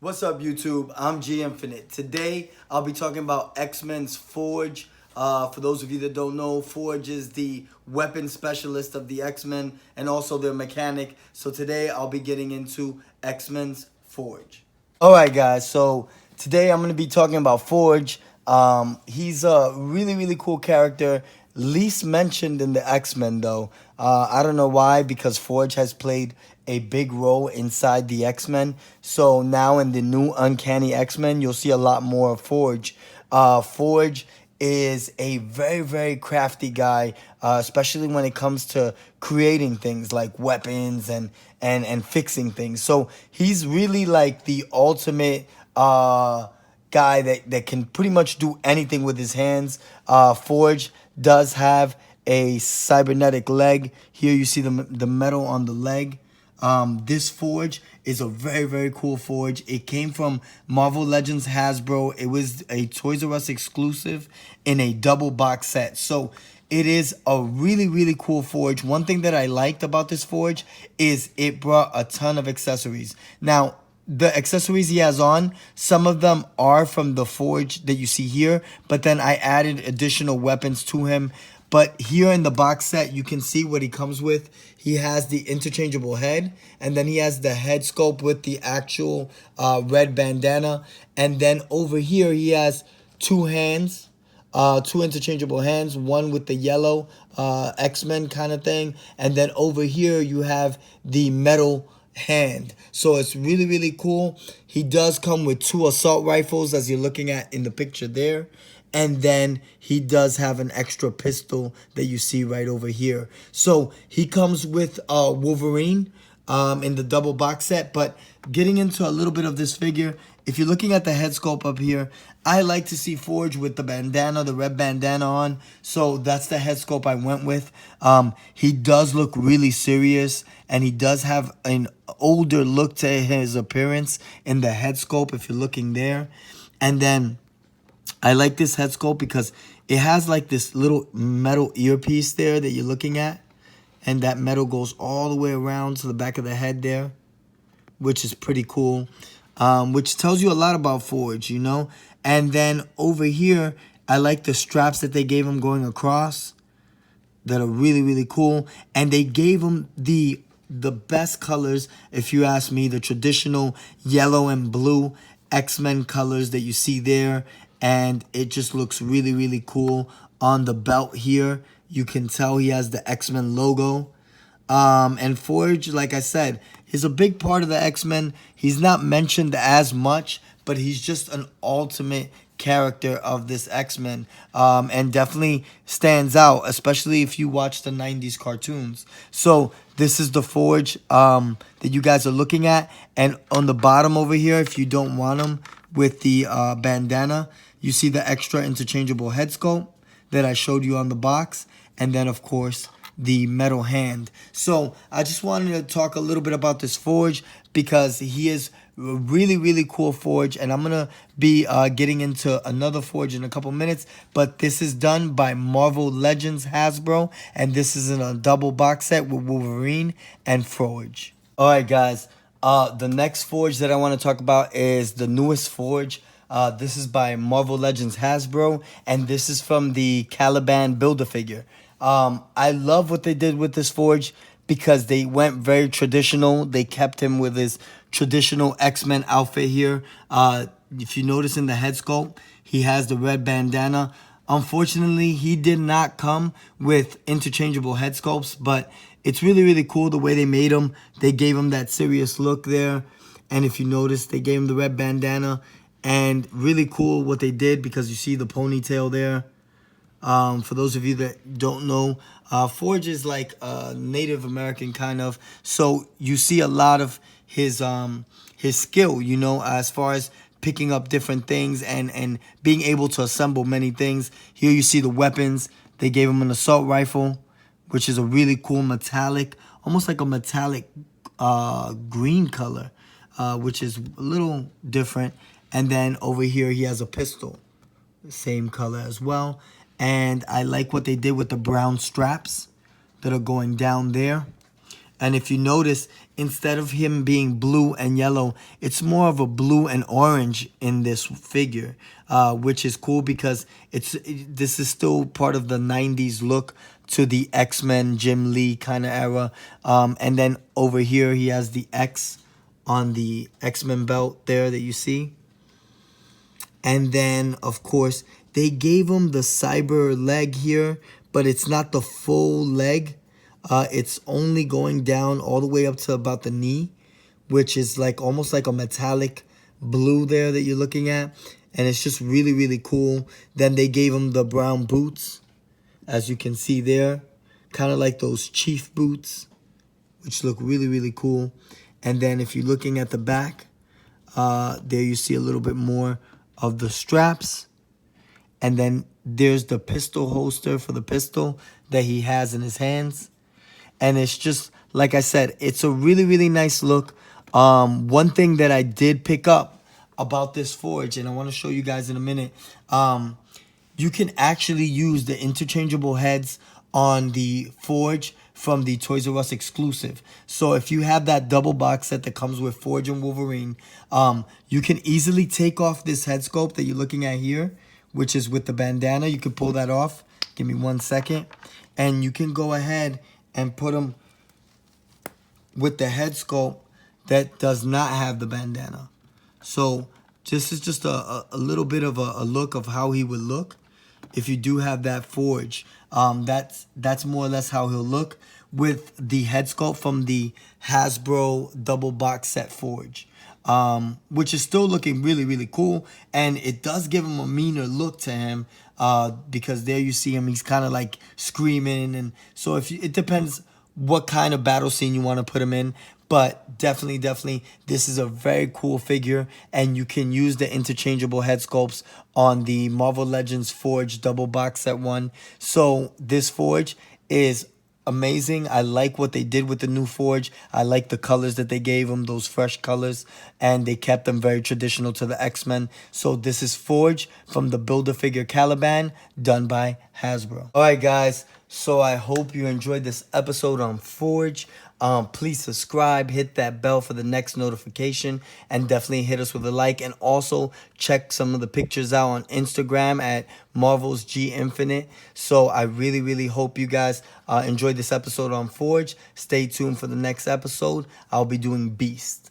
What's up, YouTube? I'm G Infinite. Today, I'll be talking about X-Men's Forge. For those of you that don't know, Forge is the weapon specialist of the X-Men and also their mechanic. So today, I'll be getting into X-Men's Forge. All right, guys. So today, I'm going to be talking about Forge. He's a really cool character. Least mentioned in the X-Men, though. I don't know why, because Forge has played a big role inside the X-Men. So now in the new Uncanny X-Men, you'll see a lot more of Forge. Forge is a very crafty guy, especially when it comes to creating things like weapons and fixing things. So he's really like the ultimate guy that can pretty much do anything with his hands. Forge does have a cybernetic leg. Here you see the metal on the leg. This Forge is a very cool Forge. It came from Marvel Legends Hasbro. It was a Toys R Us exclusive in a double box set. So it is a really cool Forge. One thing that I liked about this Forge is it brought a ton of accessories. Now, the accessories he has on, some of them are from the Forge that you see here, but then I added additional weapons to him. But here in the box set, you can see what he comes with. He has the interchangeable head, and then he has the head sculpt with the actual red bandana. And then over here, he has two hands, two interchangeable hands, one with the yellow X-Men kind of thing. And then over here, you have the metal hand. So it's really cool. He does come with two assault rifles, as you're looking at in the picture there. And then he does have an extra pistol that you see right over here. So he comes with Wolverine in the double box set. But getting into a little bit of this figure, if you're looking at the head sculpt up here, I like to see Forge with the bandana, the red bandana on. So that's the head sculpt I went with. He does look really serious, and he does have an older look to his appearance in the head sculpt if you're looking there. And then I like this head sculpt because it has like this little metal earpiece there that you're looking at. And that metal goes all the way around to the back of the head there, which is pretty cool. Which tells you a lot about Forge, you know. And then over here, I like the straps that they gave him going across that are really cool. And they gave him the best colors, if you ask me, the traditional yellow and blue X-Men colors that you see there. And it just looks really cool. On the belt here, you can tell he has the X-Men logo. And Forge, like I said, is a big part of the X-Men. He's not mentioned as much, but he's just an ultimate character of this X-Men, and definitely stands out, especially if you watch the 90s cartoons. So this is the Forge that you guys are looking at. And on the bottom over here, if you don't want him with the bandana, you see the extra interchangeable head sculpt that I showed you on the box. And then, of course, the metal hand. So I just wanted to talk a little bit about this Forge because he is a really cool Forge, and I'm gonna be getting into another Forge in a couple minutes. But this is done by Marvel Legends Hasbro, and this is in a double box set with Wolverine and Forge. All right, guys. The next Forge that I want to talk about is the newest Forge. This is by Marvel Legends Hasbro, and this is from the Caliban Build-A-Figure. I love what they did with this Forge because they went very traditional. They kept him with his traditional X-Men outfit here. If you notice in the head sculpt, he has the red bandana. Unfortunately, he did not come with interchangeable head sculpts, but it's really cool the way they made him. They gave him that serious look there. And if you notice, they gave him the red bandana. And really cool what they did because you see the ponytail there. For those of you that don't know, Forge is like a Native American kind of. So you see a lot of his skill, you know, as far as picking up different things and being able to assemble many things. Here you see the weapons. They gave him an assault rifle, which is a really cool metallic, almost like a metallic green color, which is a little different. And then over here, he has a pistol, same color as well. And I like what they did with the brown straps that are going down there. And if you notice, instead of him being blue and yellow, it's more of a blue and orange in this figure, which is cool because this is still part of the 90s look to the X-Men Jim Lee kind of era. And then over here, he has the X on the X-Men belt there that you see. And then, of course, they gave him the cyber leg here, but it's not the full leg. It's only going down all the way up to about the knee, which is like almost like a metallic blue there that you're looking at. And it's just really, really cool. Then they gave him the brown boots, as you can see there. Kind of like those Chief boots, which look really, really cool. And then if you're looking at the back, there you see a little bit more of the straps. And then there's the pistol holster for the pistol that he has in his hands. And it's just, like I said, it's a really, really nice look. One thing that I did pick up about this Forge, and I want to show you guys in a minute, you can actually use the interchangeable heads on the Forge from the Toys R Us exclusive. So if you have that double box set that comes with Forge and Wolverine, you can easily take off this head sculpt that you're looking at here, which is with the bandana. You can pull that off. Give me 1 second. And you can go ahead and put them with the head sculpt that does not have the bandana. So this is just a little bit of a look of how he would look if you do have that Forge. That's more or less how he'll look with the head sculpt from the Hasbro double box set Forge, which is still looking really, really cool. And it does give him a meaner look to him, because there you see him, he's kind of like screaming. And so it depends what kind of battle scene you want to put him in. But definitely, this is a very cool figure, and you can use the interchangeable head sculpts on the Marvel Legends Forge double box set one. So this Forge is amazing. I like what they did with the new Forge. I like the colors that they gave them, those fresh colors, and they kept them very traditional to the X-Men. So this is Forge from the Build-A-Figure Caliban, done by Hasbro. All right, guys. So I hope you enjoyed this episode on Forge. Please subscribe, hit that bell for the next notification, and definitely hit us with a like. And also check some of the pictures out on Instagram at Marvel's G Infinite. So I really, really hope you guys enjoyed this episode on Forge. Stay tuned for the next episode. I'll be doing Beast.